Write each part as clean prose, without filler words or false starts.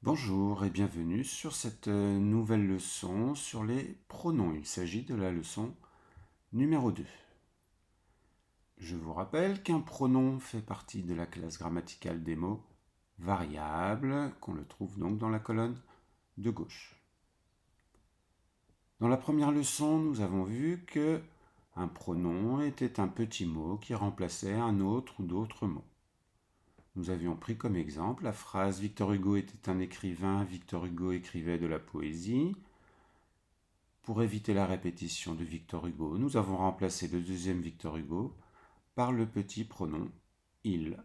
Bonjour et bienvenue sur cette nouvelle leçon sur les pronoms. Il s'agit de la leçon numéro 2. Je vous rappelle qu'un pronom fait partie de la classe grammaticale des mots variables, qu'on le trouve donc dans la colonne de gauche. Dans la première leçon, nous avons vu que un pronom était un petit mot qui remplaçait un autre ou d'autres mots. Nous avions pris comme exemple la phrase « Victor Hugo était un écrivain, Victor Hugo écrivait de la poésie ». Pour éviter la répétition de Victor Hugo, nous avons remplacé le deuxième Victor Hugo par le petit pronom « il ».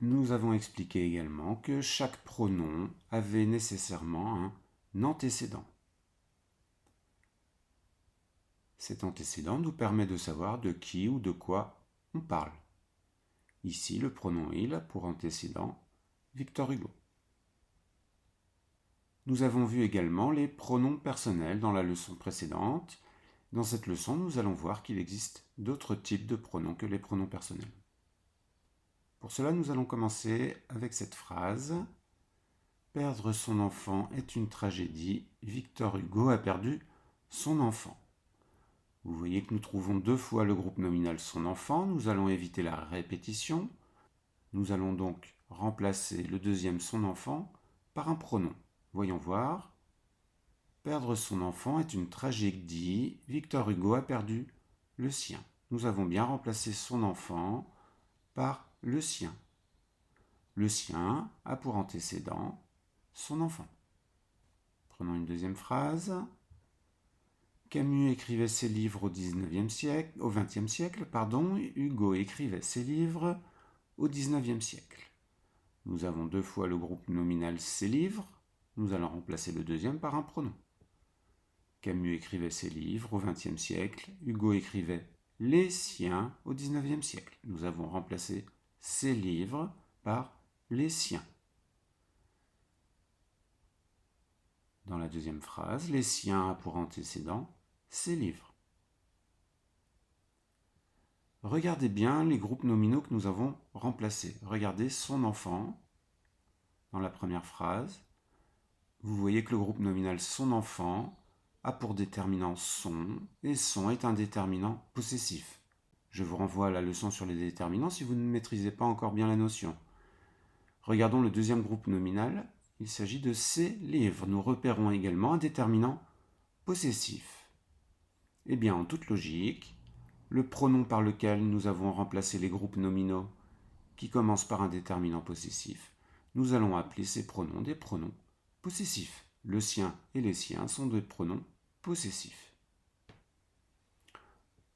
Nous avons expliqué également que chaque pronom avait nécessairement un antécédent. Cet antécédent nous permet de savoir de qui ou de quoi on parle. Ici, le pronom « il » a pour antécédent Victor Hugo. Nous avons vu également les pronoms personnels dans la leçon précédente. Dans cette leçon, nous allons voir qu'il existe d'autres types de pronoms que les pronoms personnels. Pour cela, nous allons commencer avec cette phrase. Perdre son enfant est une tragédie. Victor Hugo a perdu son enfant. Vous voyez que nous trouvons deux fois le groupe nominal son enfant. Nous allons éviter la répétition. Nous allons donc remplacer le deuxième son enfant par un pronom. Voyons voir. Perdre son enfant est une tragédie. Victor Hugo a perdu le sien. Nous avons bien remplacé son enfant par le sien. Le sien a pour antécédent son enfant. Prenons une deuxième phrase. Camus écrivait ses livres au XXe siècle, au XXe siècle, Hugo écrivait ses livres au XIXe siècle. Nous avons deux fois le groupe nominal ses livres. Nous allons remplacer le deuxième par un pronom. Camus écrivait ses livres au XXe siècle, Hugo écrivait les siens au XIXe siècle. Nous avons remplacé ses livres par les siens. Dans la deuxième phrase, les siens a pour antécédent ses livres. Regardez bien les groupes nominaux que nous avons remplacés. Regardez son enfant dans la première phrase. Vous voyez que le groupe nominal son enfant a pour déterminant son, et son est un déterminant possessif. Je vous renvoie à la leçon sur les déterminants si vous ne maîtrisez pas encore bien la notion. Regardons le deuxième groupe nominal, il s'agit de ses livres. Nous repérons également un déterminant possessif. Eh bien, en toute logique, le pronom par lequel nous avons remplacé les groupes nominaux qui commencent par un déterminant possessif, nous allons appeler ces pronoms des pronoms possessifs. Le sien et les siens sont des pronoms possessifs.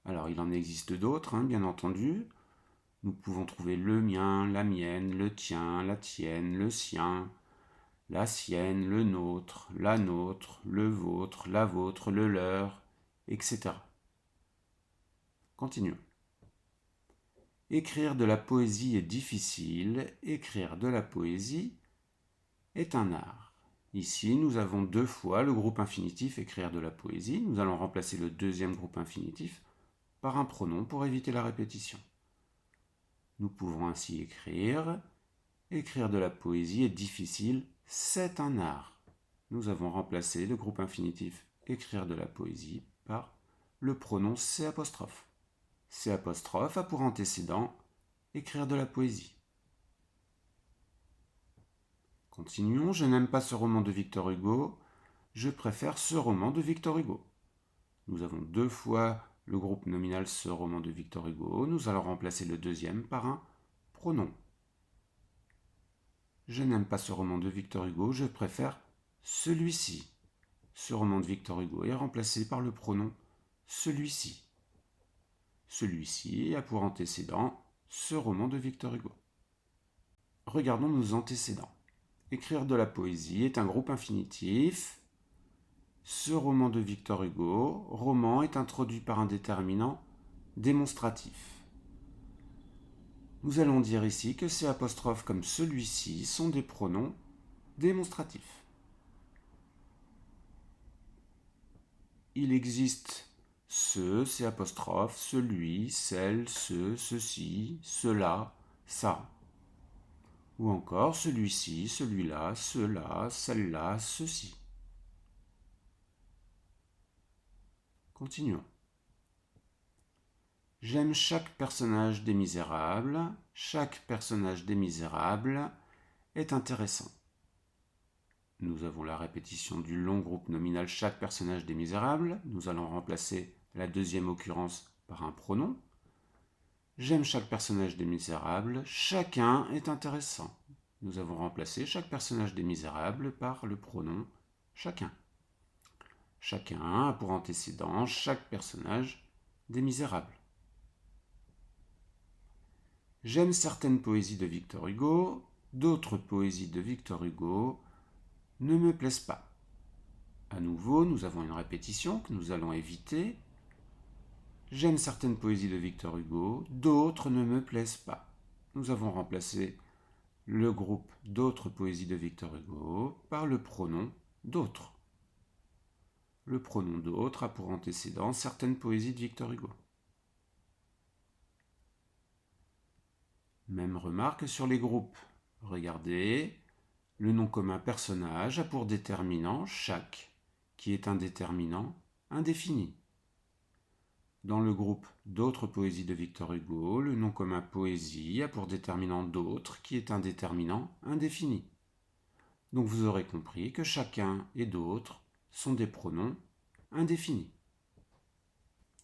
Alors, il en existe d'autres, bien entendu. Nous pouvons trouver le mien, la mienne, le tien, la tienne, le sien, la sienne, le nôtre, le vôtre, la vôtre, le leur, etc. Continuons. Écrire de la poésie est difficile. Écrire de la poésie est un art. Ici, nous avons deux fois le groupe infinitif écrire de la poésie. Nous allons remplacer le deuxième groupe infinitif par un pronom pour éviter la répétition. Nous pouvons ainsi écrire de la poésie est difficile, c'est un art. Nous avons remplacé le groupe infinitif écrire de la poésie par le pronom C'. C' a pour antécédent écrire de la poésie. Continuons, je n'aime pas ce roman de Victor Hugo, je préfère ce roman de Victor Hugo. Nous avons deux fois le groupe nominal ce roman de Victor Hugo, nous allons remplacer le deuxième par un pronom. Je n'aime pas ce roman de Victor Hugo, je préfère celui-ci. Ce roman de Victor Hugo est remplacé par le pronom celui-ci. Celui-ci a pour antécédent ce roman de Victor Hugo. Regardons nos antécédents. Écrire de la poésie est un groupe infinitif. Ce roman de Victor Hugo, roman, est introduit par un déterminant démonstratif. Nous allons dire ici que ces apostrophes comme celui-ci sont des pronoms démonstratifs. Il existe ce, ces apostrophes, celui, celle, ce, ceci, cela, ça. Ou encore celui-ci, celui-là, ceux-là, celle-là, ceux-ci. Continuons. J'aime chaque personnage des Misérables. Chaque personnage des Misérables est intéressant. Nous avons la répétition du long groupe nominal chaque personnage des Misérables. Nous allons remplacer la deuxième occurrence par un pronom. J'aime chaque personnage des Misérables. Chacun est intéressant. Nous avons remplacé chaque personnage des Misérables par le pronom chacun. Chacun a pour antécédent chaque personnage des Misérables. J'aime certaines poésies de Victor Hugo, d'autres poésies de Victor Hugo ne me plaisent pas. À nouveau, nous avons une répétition que nous allons éviter. J'aime certaines poésies de Victor Hugo, d'autres ne me plaisent pas. Nous avons remplacé le groupe d'autres poésies de Victor Hugo par le pronom d'autres. Le pronom d'autres a pour antécédent certaines poésies de Victor Hugo. Même remarque sur les groupes. Regardez, le nom commun personnage a pour déterminant chaque, qui est un déterminant indéfini. Dans le groupe d'autres poésies de Victor Hugo, le nom commun poésie a pour déterminant d'autres, qui est un déterminant indéfini. Donc vous aurez compris que chacun et d'autres sont des pronoms indéfinis.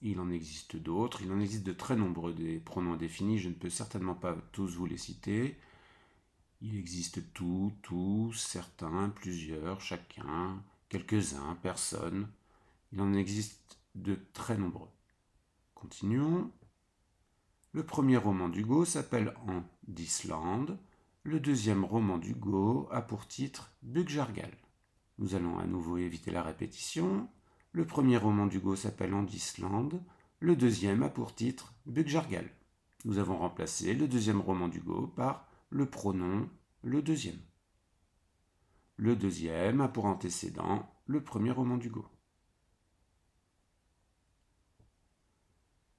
Il en existe d'autres, il en existe de très nombreux des pronoms indéfinis, je ne peux certainement pas tous vous les citer. Il existe tout, tous, certains, plusieurs, chacun, quelques-uns, personne. Il en existe de très nombreux. Continuons. Le premier roman d'Hugo s'appelle En d'Islande. Le deuxième roman d'Hugo a pour titre Bugjargal. Nous allons à nouveau éviter la répétition. Le premier roman d'Hugo s'appelle En d'Islande. Le deuxième a pour titre Bugjargal. Nous avons remplacé le deuxième roman d'Hugo par le pronom le deuxième. Le deuxième a pour antécédent le premier roman d'Hugo.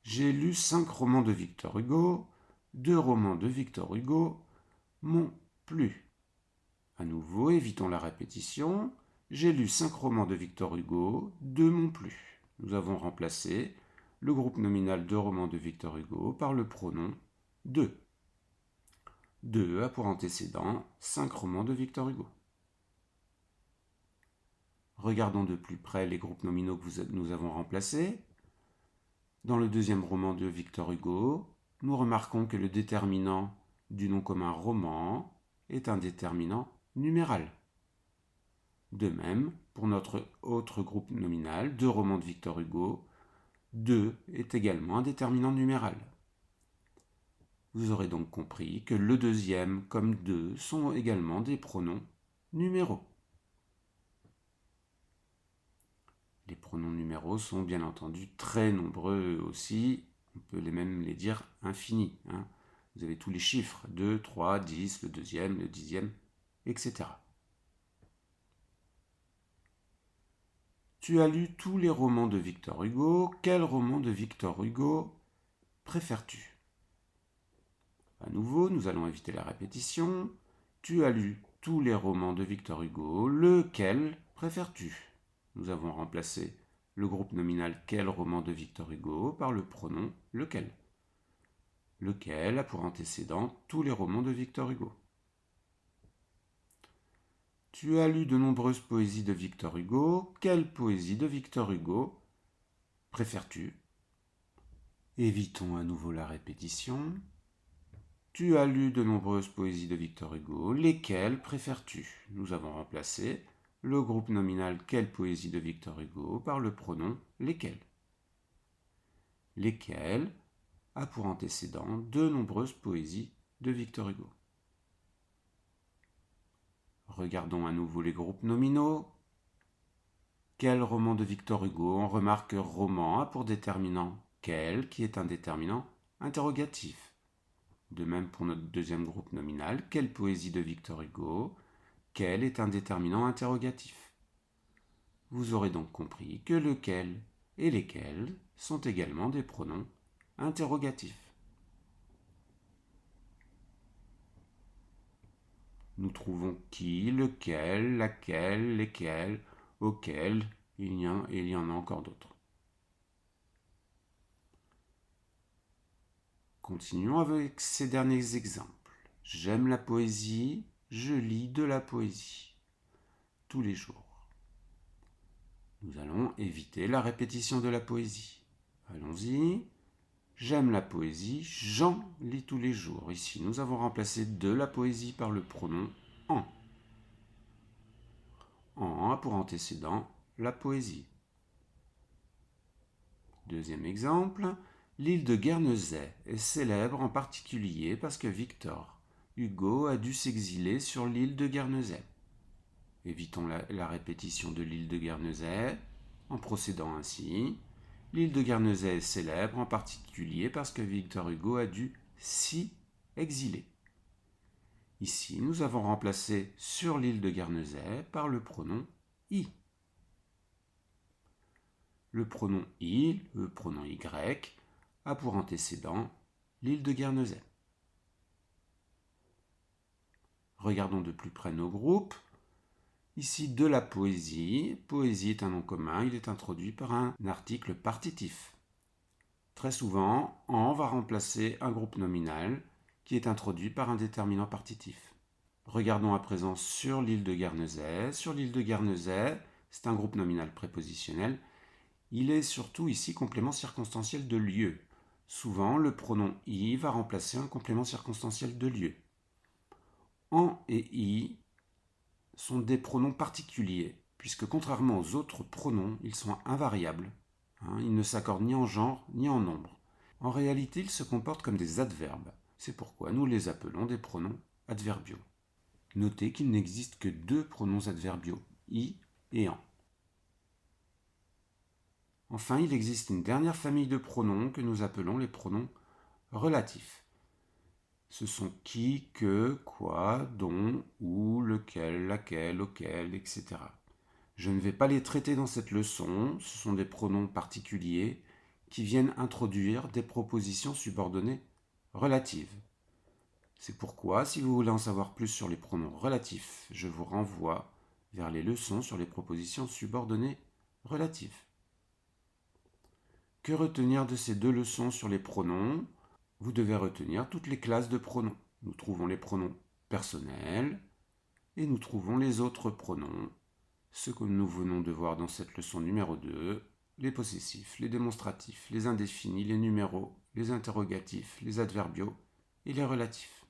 J'ai lu 5 romans de Victor Hugo. 2 romans de Victor Hugo m'ont plu. À nouveau, évitons la répétition. J'ai lu 5 romans de Victor Hugo, 2 m'ont plu. Nous avons remplacé le groupe nominal de romans de Victor Hugo par le pronom de. 2 a pour antécédent 5 romans de Victor Hugo. Regardons de plus près les groupes nominaux que nous avons remplacés. Dans le deuxième roman de Victor Hugo, nous remarquons que le déterminant du nom commun roman est un déterminant numéral. De même, pour notre autre groupe nominal, 2 romans de Victor Hugo, 2 est également un déterminant numéral. Vous aurez donc compris que le deuxième comme 2 sont également des pronoms numéraux. Les pronoms numéraux sont bien entendu très nombreux aussi, on peut même les dire infinis. Vous avez tous les chiffres, 2, 3, 10, le deuxième, le dixième, etc. Tu as lu tous les romans de Victor Hugo. Quel roman de Victor Hugo préfères-tu ? À nouveau, nous allons éviter la répétition. Tu as lu tous les romans de Victor Hugo. Lequel préfères-tu ? Nous avons remplacé le groupe nominal quel roman de Victor Hugo par le pronom lequel. Lequel a pour antécédent tous les romans de Victor Hugo. Tu as lu de nombreuses poésies de Victor Hugo. Quelle poésie de Victor Hugo préfères-tu ? Évitons à nouveau la répétition. Tu as lu de nombreuses poésies de Victor Hugo. Lesquelles préfères-tu ? Nous avons remplacé le groupe nominal quelle poésie de Victor Hugo par le pronom lesquelles. Lesquelles a pour antécédent de nombreuses poésies de Victor Hugo. Regardons à nouveau les groupes nominaux. Quel roman de Victor Hugo ? On remarque que roman a pour déterminant quel, qui est un déterminant interrogatif. De même pour notre deuxième groupe nominal, quelle poésie de Victor Hugo ? Quel est un déterminant interrogatif. Vous aurez donc compris que lequel et lesquels sont également des pronoms interrogatifs. Nous trouvons qui, lequel, laquelle, lesquels, auquel, et il y en a encore d'autres. Continuons avec ces derniers exemples. J'aime la poésie, je lis de la poésie. Tous les jours. Nous allons éviter la répétition de la poésie. Allons-y. J'aime la poésie, j'en lis tous les jours. Ici, nous avons remplacé de la poésie par le pronom en. En a pour antécédent la poésie. Deuxième exemple, l'île de Guernesey est célèbre en particulier parce que Victor Hugo a dû s'exiler sur l'île de Guernesey. Évitons la répétition de l'île de Guernesey en procédant ainsi. L'île de Guernesey est célèbre en particulier parce que Victor Hugo a dû s'y exiler. Ici, nous avons remplacé sur l'île de Guernesey par le pronom i. Le pronom i, le pronom y, a pour antécédent l'île de Guernesey. Regardons de plus près nos groupes. Ici, de la poésie. Poésie est un nom commun, il est introduit par un article partitif. Très souvent, en va remplacer un groupe nominal qui est introduit par un déterminant partitif. Regardons à présent sur l'île de Guernesey. Sur l'île de Guernesey, c'est un groupe nominal prépositionnel. Il est surtout ici complément circonstanciel de lieu. Souvent, le pronom i va remplacer un complément circonstanciel de lieu. En et i sont des pronoms particuliers, puisque contrairement aux autres pronoms, ils sont invariables. Ils ne s'accordent ni en genre ni en nombre. En réalité, ils se comportent comme des adverbes. C'est pourquoi nous les appelons des pronoms adverbiaux. Notez qu'il n'existe que deux pronoms adverbiaux, i et en. Enfin, il existe une dernière famille de pronoms que nous appelons les pronoms relatifs. Ce sont qui, que, quoi, dont, où, lequel, laquelle, auquel, etc. Je ne vais pas les traiter dans cette leçon, ce sont des pronoms particuliers qui viennent introduire des propositions subordonnées relatives. C'est pourquoi, si vous voulez en savoir plus sur les pronoms relatifs, je vous renvoie vers les leçons sur les propositions subordonnées relatives. Que retenir de ces deux leçons sur les pronoms ? Vous devez retenir toutes les classes de pronoms. Nous trouvons les pronoms personnels et nous trouvons les autres pronoms, ce que nous venons de voir dans cette leçon numéro 2, les possessifs, les démonstratifs, les indéfinis, les numéros, les interrogatifs, les adverbiaux et les relatifs.